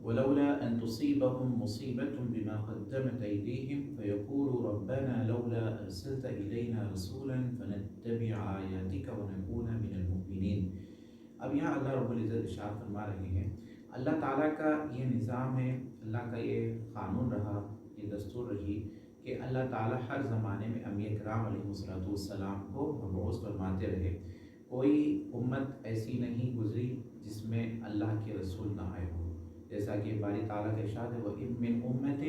ولولا أن تصيبهم مصيبة بما قدمت أيديهم فيقولوا ربنا لولا أرسلت إلينا رسولا فنتبع آياتك ونكون من المؤمنين۔ اب یہاں اللہ رب العزت ارشاد فرما رہے ہیں اللہ تعالیٰ کا یہ نظام ہے، اللہ کا یہ قانون رہا، یہ دستور رہی کہ اللہ تعالیٰ ہر زمانے میں انبیاء کرام علیہ السلام کو مبعوث فرماتے رہے۔ کوئی امت ایسی نہیں گزری جس میں اللہ کے رسول نہ آئے ہو، جیسا کہ باری تعالیٰ کا ارشاد ہے وَإِن مِّنْ أُمَّةٍ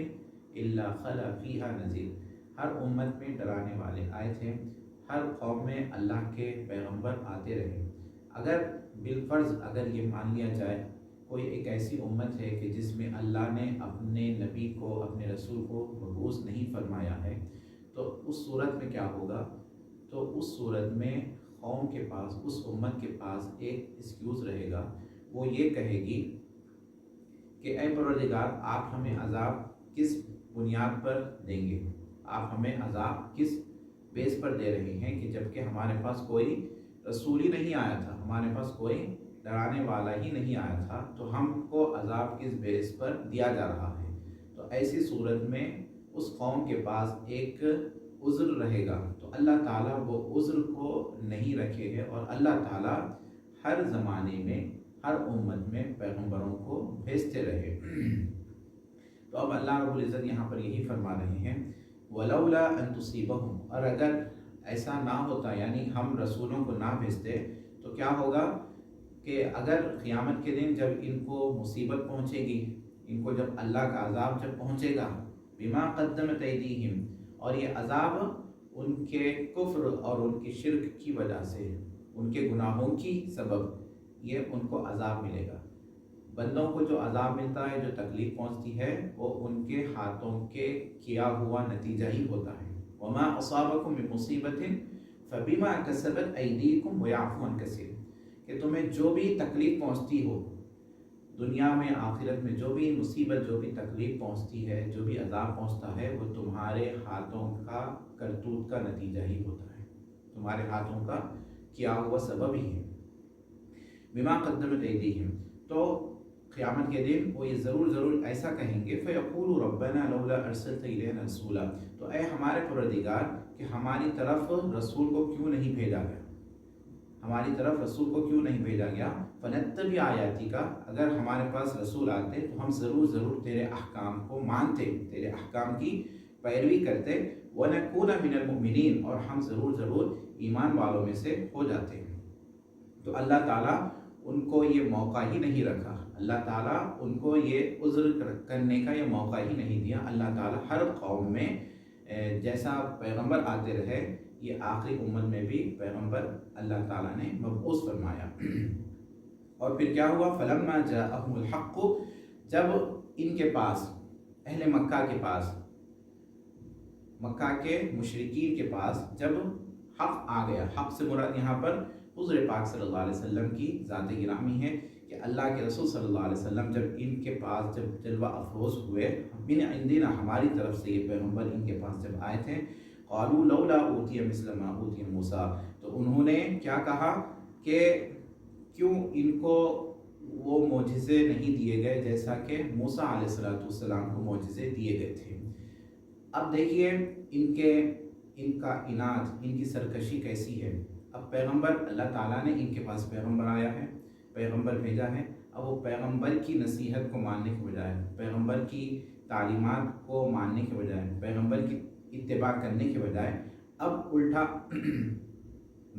إِلَّا خَلَا فِيهَا نَذِيرٌ، ہر امت میں ڈرانے والے آئے تھے، ہر قوم میں اللہ کے پیغمبر آتے رہے۔ اگر بالفرض اگر یہ مان لیا جائے کوئی ایک ایسی امت ہے کہ جس میں اللہ نے اپنے نبی کو، اپنے رسول کو مبعوث نہیں فرمایا ہے، تو اس صورت میں کیا ہوگا؟ تو اس صورت میں قوم کے پاس، اس امت کے پاس ایک ایکسکیوز رہے گا، وہ یہ کہے گی کہ اے پروردگار آپ ہمیں عذاب کس بنیاد پر دیں گے؟ آپ ہمیں عذاب کس بیس پر دے رہے ہیں کہ جبکہ ہمارے پاس کوئی رسول ہی نہیں آیا تھا، ہمارے پاس کوئی ڈرانے والا ہی نہیں آیا تھا، تو ہم کو عذاب کس بیس پر دیا جا رہا ہے؟ تو ایسی صورت میں اس قوم کے پاس ایک عذر رہے گا، تو اللہ تعالیٰ وہ عذر کو نہیں رکھے ہے، اور اللہ تعالیٰ ہر زمانے میں ہر امت میں پیغمبروں کو بھیجتے رہے۔ تو اب اللہ رب العزت یہاں پر یہی فرما رہے ہیں وَلَوْلَا أَن تُصِيبَهُمْ، اور اگر ایسا نہ ہوتا، یعنی ہم رسولوں کو نہ بھیجتے، تو کیا ہوگا کہ اگر قیامت کے دن جب ان کو مصیبت پہنچے گی، ان کو جب اللہ کا عذاب جب پہنچے گا بما قدمت ایدیہم، اور یہ عذاب ان کے کفر اور ان کی شرک کی وجہ سے، ان کے گناہوں کی سبب یہ ان کو عذاب ملے گا۔ بندوں کو جو عذاب ملتا ہے، جو تکلیف پہنچتی ہے، وہ ان کے ہاتھوں کے کیا ہوا نتیجہ ہی ہوتا ہے۔ وما اصابکم من مصیبت فبما کسبت ایدیکم ویعفو عن کثیر، کہ تمہیں جو بھی تکلیف پہنچتی ہو دنیا میں، آخرت میں، جو بھی مصیبت، جو بھی تکلیف پہنچتی ہے، جو بھی عذاب پہنچتا ہے، وہ تمہارے ہاتھوں کا کرتوت کا نتیجہ ہی ہوتا ہے، تمہارے ہاتھوں کا کیا ہوا سبب ہی ہے۔ بما قدمت ایدیہم، تو قیامت کے دن وہ یہ ضرور ایسا کہیں گے فیقول ربنا لولا ارسلت الینا رسولا، تو اے ہمارے پروردگار کہ ہماری طرف رسول کو کیوں نہیں بھیجا گیا، ہماری طرف رسول کو کیوں نہیں بھیجا گیا؟ فنتبع آیاتک، اگر ہمارے پاس رسول آتے تو ہم ضرور تیرے احکام کو مانتے، تیرے احکام کی پیروی کرتے، ونکون من المؤمنین، اور ہم ضرور ایمان والوں میں سے ہو جاتے ہیں۔ تو اللہ تعالیٰ ان کو یہ موقع ہی نہیں رکھا، اللہ تعالیٰ ان کو یہ عذر کرنے کا یہ موقع ہی نہیں دیا۔ اللہ تعالیٰ ہر قوم میں جیسا پیغمبر آتے رہے، یہ آخری امت میں بھی پیغمبر اللہ تعالیٰ نے مبعوث فرمایا۔ اور پھر کیا ہوا؟ فلما جاءهم الحق، جب ان کے پاس، اہل مکہ کے پاس، مکہ کے مشرکین کے پاس جب حق آ گیا، حق سے مراد یہاں پر حضور پاک صلی اللہ علیہ وسلم کی ذات گرامی ہے کہ اللہ کے رسول صلی اللہ علیہ وسلم جب ان کے پاس جب جلوہ افروز ہوئے، من عندنا، ہماری طرف سے یہ پیغمبر ان کے پاس جب آئے تھے، قالوا لولا اوتی مثل ما اوتی موسیٰ، تو انہوں نے کیا کہا کہ کیوں ان کو وہ معجزے نہیں دیے گئے جیسا کہ موسیٰ علیہ السلام کو معجزے دیے گئے تھے۔ اب دیکھیے ان کا عناد، ان کی سرکشی کیسی ہے۔ اب پیغمبر، اللہ تعالیٰ نے ان کے پاس پیغمبر آیا ہے، پیغمبر بھیجا ہے، اب وہ پیغمبر کی نصیحت کو ماننے کے بجائے، پیغمبر کی تعلیمات کو ماننے کے بجائے، پیغمبر کی اتباع کرنے کے بجائے، اب الٹا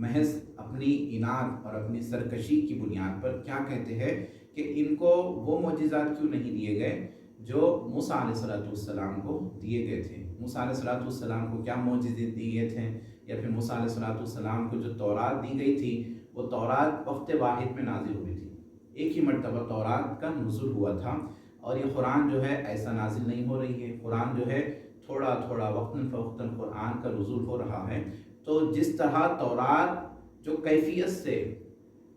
محض اپنی عناد اور اپنی سرکشی کی بنیاد پر کیا کہتے ہیں کہ ان کو وہ معجزات کیوں نہیں دیے گئے جو موسیٰ علیہ السلام کو دیے گئے تھے۔ موسیٰ علیہ السلام کو کیا معجزے دیے تھے؟ یا پھر موسیٰ علیہ السلام کو جو تورات دی گئی تھی، وہ تورات وقت واحد میں نازل ہوئی تھی، ایک ہی مرتبہ تورات کا نزول ہوا تھا، اور یہ قرآن جو ہے ایسا نازل نہیں ہو رہی ہے، قرآن جو ہے تھوڑا وقتاً فوقتاً قرآن کا نزول ہو رہا ہے۔ تو جس طرح تورات جو کیفیت سے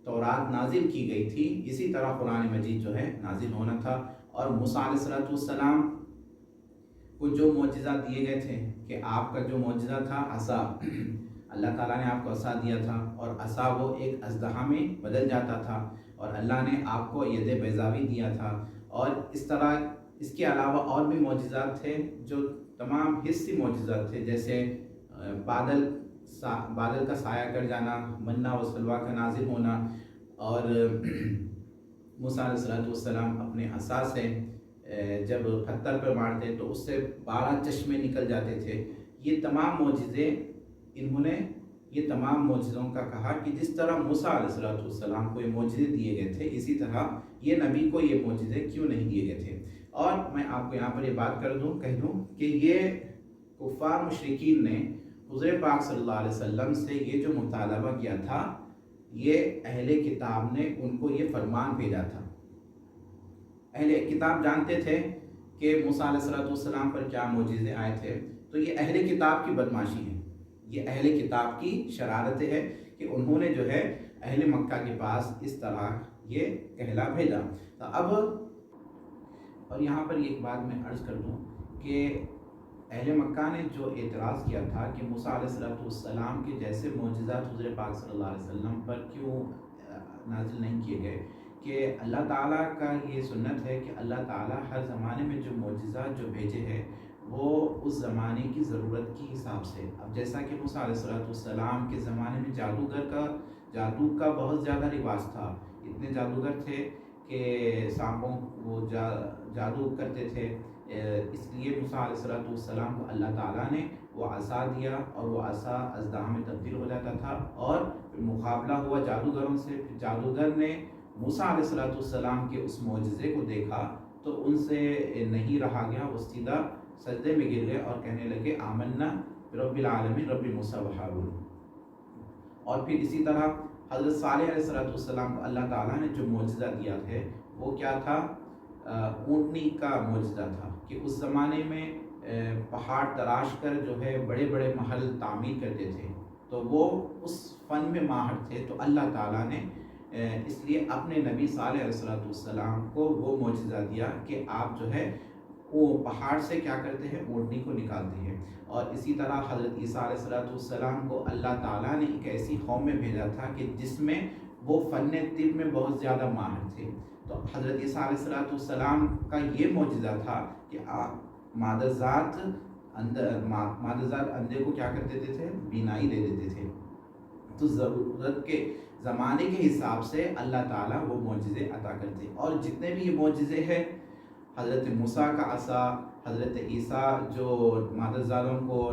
تورات نازل کی گئی تھی، اسی طرح قرآن مجید جو ہے نازل ہونا تھا۔ اور موسیٰ علیہ السلام کو جو معجزات دیے گئے تھے کہ آپ کا جو معجزہ تھا عصا، اللہ تعالیٰ نے آپ کو عصا دیا تھا، اور عصا وہ ایک اژدہا میں بدل جاتا تھا، اور اللہ نے آپ کو ید بیضاوی دیا تھا، اور اس طرح اس کے علاوہ اور بھی معجزات تھے جو تمام حسی معجزات تھے، جیسے بادل کا سایہ کر جانا، منہ و سلویٰ کا نازل ہونا، اور موسیٰ علیہ السلام اپنے عصا سے جب پتھر پر مارتے تو اس سے 12 چشمے نکل جاتے تھے۔ یہ تمام معجزے انہوں نے یہ تمام معجزوں کا کہا کہ جس طرح موسیٰ علیہ السلام کو یہ معجزے دیے گئے تھے، اسی طرح یہ نبی کو یہ معجزے کیوں نہیں دیے گئے تھے۔ اور میں آپ کو یہاں پر یہ بات کہہ دوں کہ یہ کفار مشرکین نے حضور پاک صلی اللہ علیہ وسلم سے یہ جو مطالبہ کیا تھا، یہ اہل کتاب نے ان کو یہ فرمان بھیجا تھا۔ اہل کتاب جانتے تھے کہ موسیٰ علیہ السلام پر کیا معجزے آئے تھے، تو یہ اہل کتاب کی بدماشی ہے، یہ اہل کتاب کی شرارت ہے کہ انہوں نے جو ہے اہل مکہ کے پاس اس طرح یہ کہلا بھیجا۔ اب اور یہاں پر ایک بات میں عرض کر دوں کہ اہل مکہ نے جو اعتراض کیا تھا کہ موسیٰ علیہ السلام کے جیسے معجزات حضور پاک صلی اللہ علیہ وسلم پر کیوں نازل نہیں کیے گئے، کہ اللہ تعالیٰ کا یہ سنت ہے کہ اللہ تعالیٰ ہر زمانے میں جو معجزات جو بھیجے ہیں وہ اس زمانے کی ضرورت کی حساب سے۔ اب جیسا کہ موسیٰ علیہ السلام کے زمانے میں جادو کا بہت زیادہ رواج تھا، اتنے جادوگر تھے کہ سانپوں وہ جادو کرتے تھے، اس لیے موسیٰ علیہ السلام کو اللہ تعالیٰ نے وہ عصا دیا اور وہ عصا اژدہا میں تبدیل ہو جاتا تھا، اور مقابلہ ہوا جادوگروں سے۔ پھر جادوگر نے موسیٰ علیہ السلام کے اس معجزے کو دیکھا تو ان سے نہیں رہا گیا، وہ سیدھا سجدے میں گر گئے اور کہنے لگے آمنا رب العالمین رب موسیٰ و ہارون۔ اور پھر اسی طرح حضرت صالح علیہ السلام کو اللہ تعالیٰ نے جو معجزہ دیا ہے وہ کیا تھا؟ اونٹنی کا معجزہ تھا، کہ اس زمانے میں پہاڑ تراش کر جو ہے بڑے بڑے محل تعمیر کرتے تھے، تو وہ اس فن میں ماہر تھے، تو اللہ تعالیٰ نے اس لیے اپنے نبی صالح علیہ السلام کو وہ معجزہ دیا کہ آپ جو ہے وہ پہاڑ سے کیا کرتے ہیں؟ اونٹنی کو نکالتے ہیں۔ اور اسی طرح حضرت عیسیٰ علیہ السلام کو اللہ تعالیٰ نے ایک ایسی قوم میں بھیجا تھا کہ جس میں وہ فن طب میں بہت زیادہ ماہر تھے، تو حضرت عیسیٰ علیہ السلام کا یہ معجزہ تھا کہ مادرزاد اندھے کو کیا کر دیتے تھے؟ بینائی دے دیتے تھے۔ تو ضرورت کے زمانے کے حساب سے اللہ تعالیٰ وہ معجزے عطا کرتے، اور جتنے بھی یہ معجزے ہیں، حضرت موسیٰ کا عصا، حضرت عیسیٰ جو مادرزادوں کو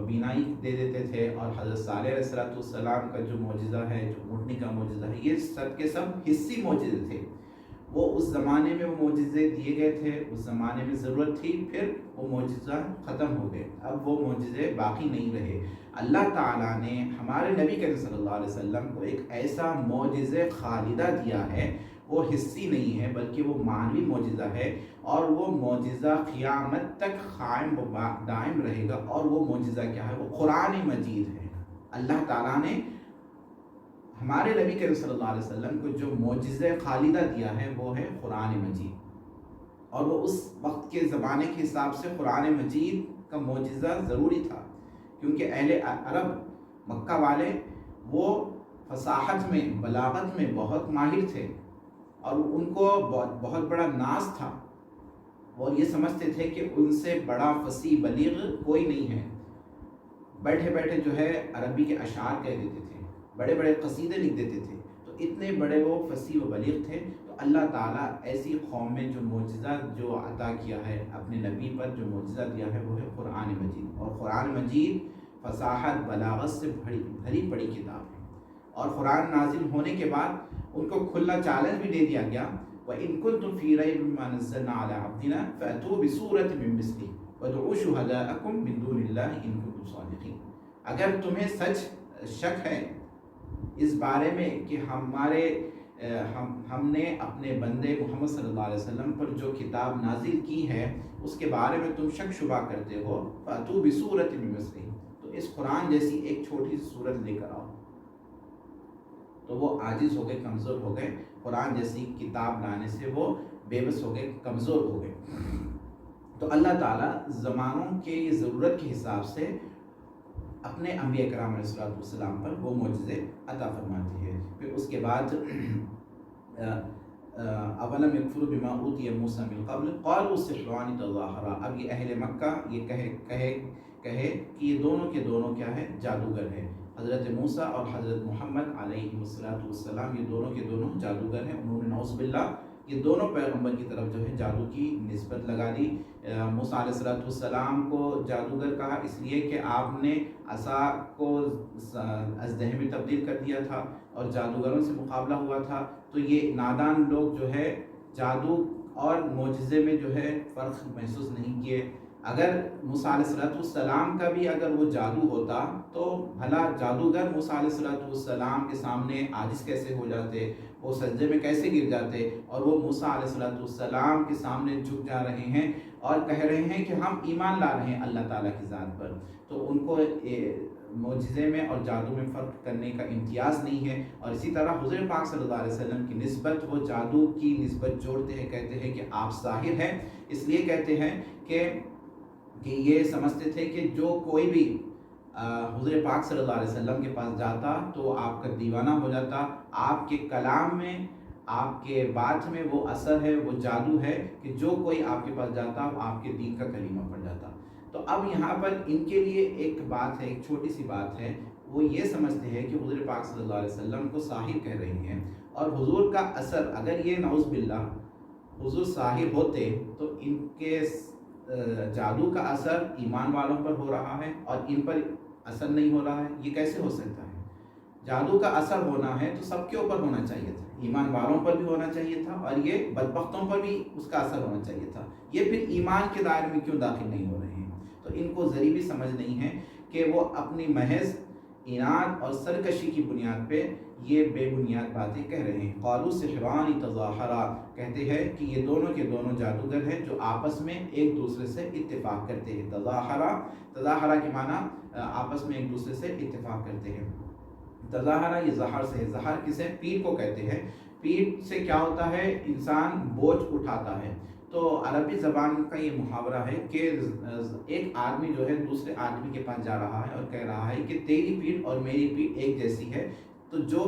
بینائی دے دیتے تھے، اور حضرت صالح علیہ السلام کا جو معجزہ ہے، جو اونٹنی کا معجزہ ہے، یہ سب کے سب حسی معجزے تھے۔ وہ اس زمانے میں وہ معجزے دیے گئے تھے، اس زمانے میں ضرورت تھی، پھر وہ معجزہ ختم ہو گئے، اب وہ معجزے باقی نہیں رہے۔ اللہ تعالیٰ نے ہمارے نبی کریم صلی اللہ علیہ وسلم کو ایک ایسا معجزہ خالدہ دیا ہے، وہ حسی نہیں ہے بلکہ وہ معنوی معجزہ ہے، اور وہ معجزہ قیامت تک قائم و دائم رہے گا۔ اور وہ معجزہ کیا ہے؟ وہ قرآن مجید ہے۔ اللہ تعالیٰ نے ہمارے نبی کریم صلی اللہ علیہ وسلم کو جو معجزہ خالدہ دیا ہے وہ ہے قرآن مجید، اور وہ اس وقت کے زمانے کے حساب سے قرآن مجید کا معجزہ ضروری تھا، کیونکہ اہل عرب مکہ والے وہ فصاحت میں، بلاغت میں بہت ماہر تھے، اور ان کو بہت بڑا ناز تھا، اور یہ سمجھتے تھے کہ ان سے بڑا فصیح بلیغ کوئی نہیں ہے۔ بیٹھے بیٹھے جو ہے عربی کے اشعار کہہ دیتے تھے، بڑے بڑے قصیدے لکھ دیتے تھے، تو اتنے بڑے وہ فصیح و بلیغ تھے۔ تو اللہ تعالیٰ ایسی قوم میں جو معجزہ جو عطا کیا ہے اپنے نبی پر، جو معجزہ دیا ہے وہ ہے قرآن مجید، اور قرآن مجید فصاحت بلاغت سے بھری پڑی کتاب ہے۔ اور قرآن نازل ہونے کے بعد ان کو کھلا چیلنج بھی دے دیا گیا، وَإِن كُنتُمْ فِي رَيْبٍ مِّمَّا نَزَّلْنَا عَلَىٰ عَبْدِنَا فَأْتُوا بِسُورَةٍ مِّن مِّثْلِهِ وَادْعُوا شُهَدَاءَكُم مِّن دُونِ اللَّهِ إِن كُنتُمْ صَادِقِينَ۔ اگر تمہیں سچ شک ہے اس بارے میں کہ ہم نے اپنے بندے محمد صلی اللہ علیہ وسلم پر جو کتاب نازل کی ہے اس کے بارے میں تم شک شبہ کرتے ہو، فَأْتُوا بِسُورَةٍ مِّن مِّثْلِهِ، تو اس قرآن جیسی ایک چھوٹی سی سورت لے کر آؤ۔ تو وہ عاجز ہو گئے، کمزور ہو گئے، قرآن جیسی کتاب لانے سے وہ بے بس ہو گئے، کمزور ہو گئے۔ تو اللہ تعالیٰ زمانوں کے ضرورت کے حساب سے اپنے انبیاء کرام علیہ السلام پر وہ معجزے عطا فرماتی ہے۔ پھر اس کے بعد اولم یکفروا بما اوتی موسیٰ من قبل قالوا سحران تظاہرا. اب یہ اہل مکہ یہ کہے کہ یہ دونوں کے دونوں کیا ہے؟ جادوگر ہیں. حضرت موسیٰ اور حضرت محمد علیہ السلام یہ دونوں کے دونوں جادوگر ہیں. انہوں نے نعوذ باللہ یہ دونوں پیغمبر کی طرف جو ہے جادو کی نسبت لگا دی. موسیٰ علیہ السلام کو جادوگر کہا اس لیے کہ آپ نے عصا کو اژدہے میں تبدیل کر دیا تھا اور جادوگروں سے مقابلہ ہوا تھا. تو یہ نادان لوگ جو ہے جادو اور معجزے میں جو ہے فرق محسوس نہیں کیے. اگر موسیٰ علیہ السلام کا بھی اگر وہ جادو ہوتا تو بھلا جادوگر موسیٰ علیہ السلام کے سامنے عاجز کیسے ہو جاتے، وہ سجدے میں کیسے گر جاتے، اور وہ موسیٰ علیہ السلام کے سامنے جھک جا رہے ہیں اور کہہ رہے ہیں کہ ہم ایمان لا رہے ہیں اللہ تعالیٰ کی ذات پر. تو ان کو معجزے میں اور جادو میں فرق کرنے کا امتیاز نہیں ہے. اور اسی طرح حضور پاک صلی اللہ علیہ وسلم کی نسبت وہ جادو کی نسبت جوڑتے ہیں، کہتے ہیں کہ آپ ساحر ہیں. اس لیے کہتے ہیں کہ یہ سمجھتے تھے کہ جو کوئی بھی حضور پاک صلی اللہ علیہ وسلم کے پاس جاتا تو آپ کا دیوانہ ہو جاتا. آپ کے کلام میں، آپ کے بات میں وہ اثر ہے، وہ جادو ہے کہ جو کوئی آپ کے پاس جاتا وہ آپ کے دین کا کلمہ پڑھ جاتا. تو اب یہاں پر ان کے لیے ایک بات ہے، ایک چھوٹی سی بات ہے. وہ یہ سمجھتے ہیں کہ حضور پاک صلی اللہ علیہ وسلم کو ساحر کہہ رہی ہیں، اور حضور کا اثر اگر یہ نعوذ باللہ حضور ساحر ہوتے تو ان کے جادو کا اثر ایمان والوں پر ہو رہا ہے اور ان پر اثر نہیں ہو رہا ہے. یہ کیسے ہو سکتا ہے؟ جادو کا اثر ہونا ہے تو سب کے اوپر ہونا چاہیے تھا، ایمان والوں پر بھی ہونا چاہیے تھا اور یہ بدبختوں پر بھی اس کا اثر ہونا چاہیے تھا. یہ پھر ایمان کے دائرے میں کیوں داخل نہیں ہو رہے ہیں؟ تو ان کو ذری بھی سمجھ نہیں ہے کہ وہ اپنی محض عناد اور سرکشی کی بنیاد پہ یہ بے بنیاد باتیں کہہ رہے ہیں. قالوا سحران تظاہرا، کہتے ہیں کہ یہ دونوں کے دونوں جادوگر ہیں جو آپس میں ایک دوسرے سے اتفاق کرتے ہیں. تظاہرا کے معنی آپس میں ایک دوسرے سے اتفاق کرتے ہیں. تظاہرا یہ زہر سے ہے. زہر کسے؟ پیٹ کو کہتے ہیں. پیٹ سے کیا ہوتا ہے؟ انسان بوجھ اٹھاتا ہے. تو عربی زبان کا یہ محاورہ ہے کہ ایک آدمی جو ہے دوسرے آدمی کے پاس جا رہا ہے اور کہہ رہا ہے کہ تیری پیٹھ اور میری پیٹھ ایک جیسی ہے، تو جو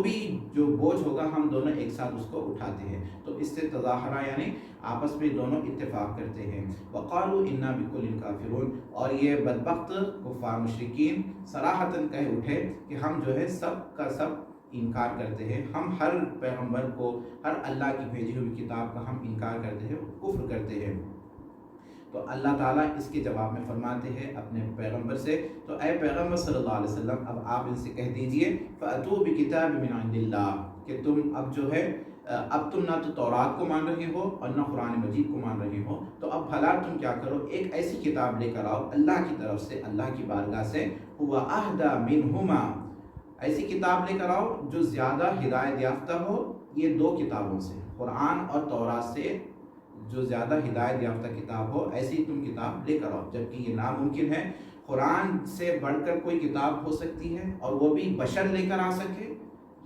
بوجھ ہوگا ہم دونوں ایک ساتھ اس کو اٹھاتے ہیں. تو اس سے تظاہرہ یعنی آپس میں دونوں اتفاق کرتے ہیں. وقالوا انا بکل کافرون، اور یہ بدبخت کفار مشرکین صراحتاً کہہ اٹھے کہ ہم جو ہے سب کا سب انکار کرتے ہیں، ہم ہر پیغمبر کو، ہر اللہ کی بھیجی ہوئی کتاب کا ہم انکار کرتے ہیں، کفر کرتے ہیں. تو اللہ تعالیٰ اس کے جواب میں فرماتے ہیں اپنے پیغمبر سے، تو اے پیغمبر صلی اللہ علیہ وسلم اب آپ ان سے کہہ دیجئے فَأْتُوا بِكِتَابٍ مِّنْ عِندِ اللَّهِ، کہ تم اب جو ہے اب تم نہ تو تورات کو مان رہے ہو اور نہ قرآن مجید کو مان رہے ہو، تو اب بھلا تم کیا کرو، ایک ایسی کتاب لے کر آؤ اللہ کی طرف سے، اللہ کی بارگاہ سے، هُوَ أَهْدَى مِنْهُمَا، ایسی کتاب لے کر آؤ جو زیادہ ہدایت یافتہ ہو یہ دو کتابوں سے، قرآن اور تورات سے جو زیادہ ہدایت یافتہ کتاب ہو ایسی تم کتاب لے کر آؤ. جبکہ یہ ناممکن ہے، قرآن سے بڑھ کر کوئی کتاب ہو سکتی ہے اور وہ بھی بشر لے کر آ سکے،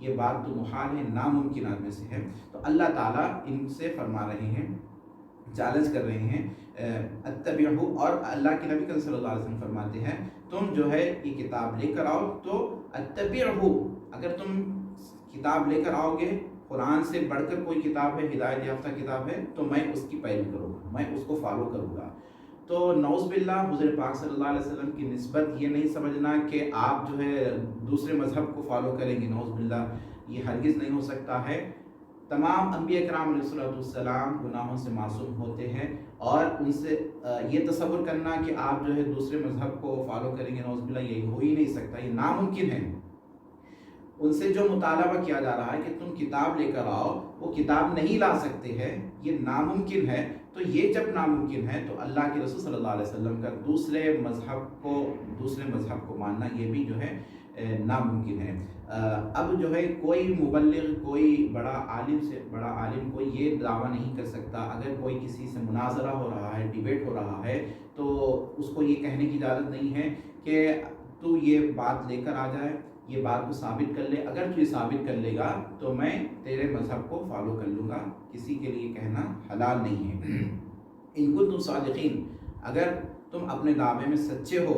یہ بات تو محال ہے، ناممکنات میں سے ہے. تو اللہ تعالیٰ ان سے فرما رہے ہیں، چیلنج کر رہے ہیں اتبعہ، اور اللہ کے نبی صلی اللہ علیہ وسلم فرماتے ہیں تم جو ہے یہ کتاب لے کر آؤ تو اتبعہ، اگر تم کتاب لے کر آؤ گے، قرآن سے بڑھ کر کوئی کتاب ہے، ہدایت یافتہ کتاب ہے، تو میں اس کی پیروی کروں گا، میں اس کو فالو کروں گا. تو نعوذ باللہ حضور پاک صلی اللہ علیہ وسلم کی نسبت یہ نہیں سمجھنا کہ آپ جو ہے دوسرے مذہب کو فالو کریں گے، نعوذ باللہ یہ ہرگز نہیں ہو سکتا ہے. تمام انبیاء کرام علیہ السلام گناہوں سے معصوم ہوتے ہیں، اور ان سے یہ تصور کرنا کہ آپ جو ہے دوسرے مذہب کو فالو کریں گے، نعوذ باللہ یہ ہو ہی نہیں سکتا، یہ ناممکن ہے. ان سے جو مطالبہ کیا جا رہا ہے کہ تم کتاب لے کر آؤ، وہ کتاب نہیں لا سکتے ہیں، یہ ناممکن ہے. تو یہ جب ناممکن ہے تو اللہ کے رسول صلی اللہ علیہ وسلم کا دوسرے مذہب کو ماننا یہ بھی جو ہے ناممکن ہے. اب جو ہے کوئی مبلغ، کوئی بڑا عالم کوئی یہ دعویٰ نہیں کر سکتا، اگر کوئی کسی سے مناظرہ ہو رہا ہے، ڈیبیٹ ہو رہا ہے، تو اس کو یہ کہنے کی اجازت نہیں ہے کہ تو یہ بات لے کر آ جائے، یہ بات کو ثابت کر لے، اگر تو یہ ثابت کر لے گا تو میں تیرے مذہب کو فالو کر لوں گا. کسی کے لیے کہنا حلال نہیں ہے. ان کنتم صادقین، اگر تم اپنے دعوے میں سچے ہو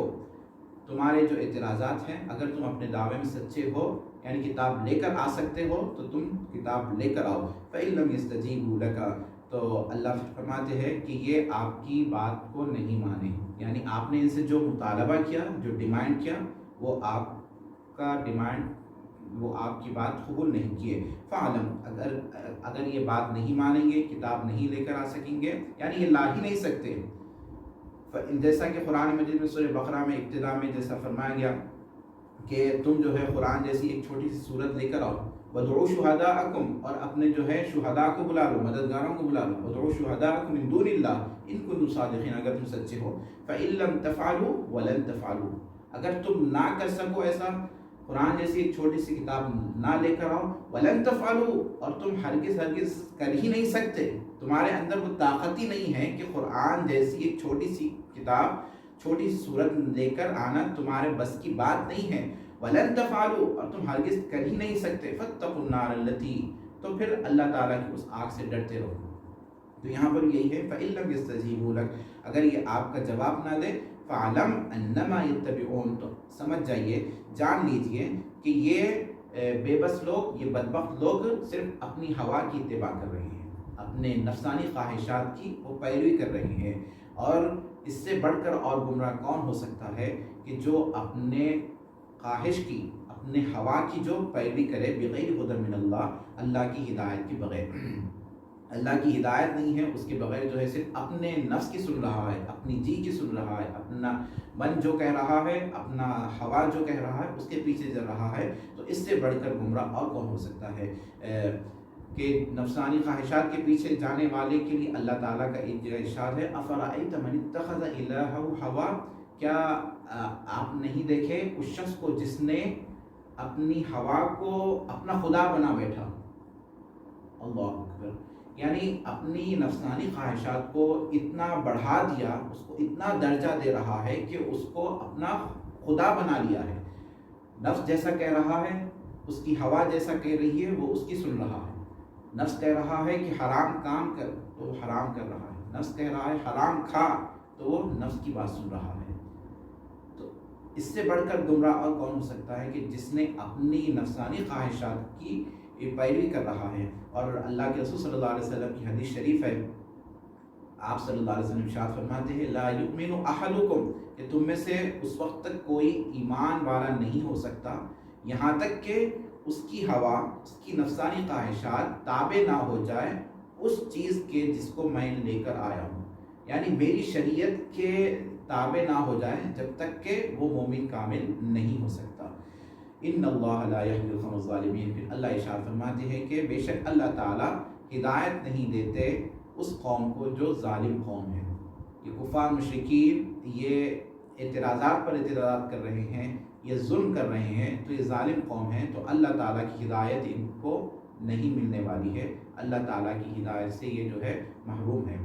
تمہارے جو اعتراضات ہیں، اگر تم اپنے دعوے میں سچے ہو، یعنی کتاب لے کر آ سکتے ہو تو تم کتاب لے کر آؤ. فَإِن لَّمْ يَسْتَجِيبُوا لَكَ، تو اللہ فرماتے ہیں کہ یہ آپ کی بات کو نہیں مانے، یعنی آپ نے ان سے جو مطالبہ کیا، جو ڈیمانڈ کیا، وہ آپ کا ڈیمانڈ، وہ آپ کی بات قبول نہیں کیے. فعلم، اگر یہ بات نہیں مانیں گے، کتاب نہیں لے کر آ سکیں گے، یعنی یہ لا ہی نہیں سکتے. جیسا کہ قرآن مجید میں سورہ بقرہ میں ابتدا میں جیسا فرمایا گیا کہ تم جو ہے قرآن جیسی ایک چھوٹی سی صورت لے کر آؤ. وَادْعُوا شُهَدَاءَكُمْ، اور اپنے جو ہے شہداء کو بلا لو، مددگاروں کو بلا لو. وَادْعُوا شُهَدَاءَكُمْ مِن دُونِ اللَّهِ إِن كُنتُمْ صَادِقِينَ، اگر تم سچے ہو. فَإِن لَّمْ تَفْعَلُوا وَلَن تَفْعَلُوا، اگر تم نہ کر سکو ایسا، قرآن جیسی ایک چھوٹی سی کتاب نہ لے کر آؤ. وَلَن تَفْعَلُوا، اور تم ہرگز کر ہی نہیں سکتے، تمہارے اندر وہ طاقت ہی نہیں ہے کہ قرآن جیسی ایک چھوٹی سی کتاب، چھوٹی سی صورت لے کر آنا تمہارے بس کی بات نہیں ہے. وَلَن تَفْعَلُوا، اور تم ہرگز کر ہی نہیں سکتے. فَاتَّقُوا النَّارَ الَّتِي، تو پھر اللہ تعالیٰ کی اس آگ سے ڈرتے رہو. تو یہاں پر یہی ہے فَإِن لَّمْ يَسْتَجِيبُوا لَكَ، اگر یہ آپ کا جواب نہ دے، فَعْلَمْ أَنَّمَا يَتَّبِعُونَ، تو سمجھ جائیے، جان لیجئے کہ یہ بے بس لوگ، یہ بدبخت لوگ صرف اپنی ہوا کی اتباع کر رہے ہیں، اپنے نفسانی خواہشات کی وہ پیروی کر رہے ہیں. اور اس سے بڑھ کر اور گمراہ کون ہو سکتا ہے کہ جو اپنے خواہش کی، اپنے ہوا کی جو پیروی کرے، بغیر ہدی من اللہ، اللہ کی ہدایت کے بغیر. اللہ کی ہدایت نہیں ہے، اس کے بغیر جو ہے صرف اپنے نفس کی سن رہا ہے، اپنی جی کی سن رہا ہے، اپنا من جو کہہ رہا ہے، اپنا ہوا جو کہہ رہا ہے، اس کے پیچھے چل رہا ہے. تو اس سے بڑھ کر گمراہ اور کون ہو سکتا ہے کہ نفسانی خواہشات کے پیچھے جانے والے کے لیے اللہ تعالیٰ کا ایک جگہ ارشاد ہے افرأیت من اتخذ الہہ ہوا، کیا آپ نہیں دیکھے اس شخص کو جس نے اپنی ہوا کو اپنا خدا بنا بیٹھا. اللہ اکبر، یعنی اپنی نفسانی خواہشات کو اتنا بڑھا دیا، اس کو اتنا درجہ دے رہا ہے کہ اس کو اپنا خدا بنا لیا ہے. نفس جیسا کہہ رہا ہے، اس کی ہوا جیسا کہہ رہی ہے، وہ اس کی سن رہا ہے. نفس کہہ رہا ہے کہ حرام کام کر، تو وہ حرام کر رہا ہے. نفس کہہ رہا ہے حرام کھا، تو وہ نفس کی بات سن رہا ہے. تو اس سے بڑھ کر گمراہ اور کون ہو سکتا ہے کہ جس نے اپنی نفسانی خواہشات کی پیروی کر رہا ہے. اور اللہ کے رسول صلی اللہ علیہ وسلم کی حدیث شریف ہے، آپ صلی اللہ علیہ وسلم ارشاد فرماتے ہیں لا یؤمن احدکم، کہ تم میں سے اس وقت تک کوئی ایمان والا نہیں ہو سکتا یہاں تک کہ اس کی ہوا، اس کی نفسانی خواہشات تابع نہ ہو جائے اس چیز کے جس کو میں لے کر آیا ہوں، یعنی میری شریعت کے تابع نہ ہو جائے جب تک کہ وہ مومن کامل نہیں ہو سکتا. ان اللہ لا یہدی القوم الظالمین، پھر اللہ ارشاد فرماتے ہیں کہ بے شک اللہ تعالیٰ ہدایت نہیں دیتے اس قوم کو جو ظالم قوم ہے. یہ کفار مشرکین یہ اعتراضات پر اعتراضات کر رہے ہیں، یہ ظلم کر رہے ہیں، تو یہ ظالم قوم ہے، تو اللہ تعالیٰ کی ہدایت ان کو نہیں ملنے والی ہے. اللہ تعالیٰ کی ہدایت سے یہ جو ہے محروم ہے.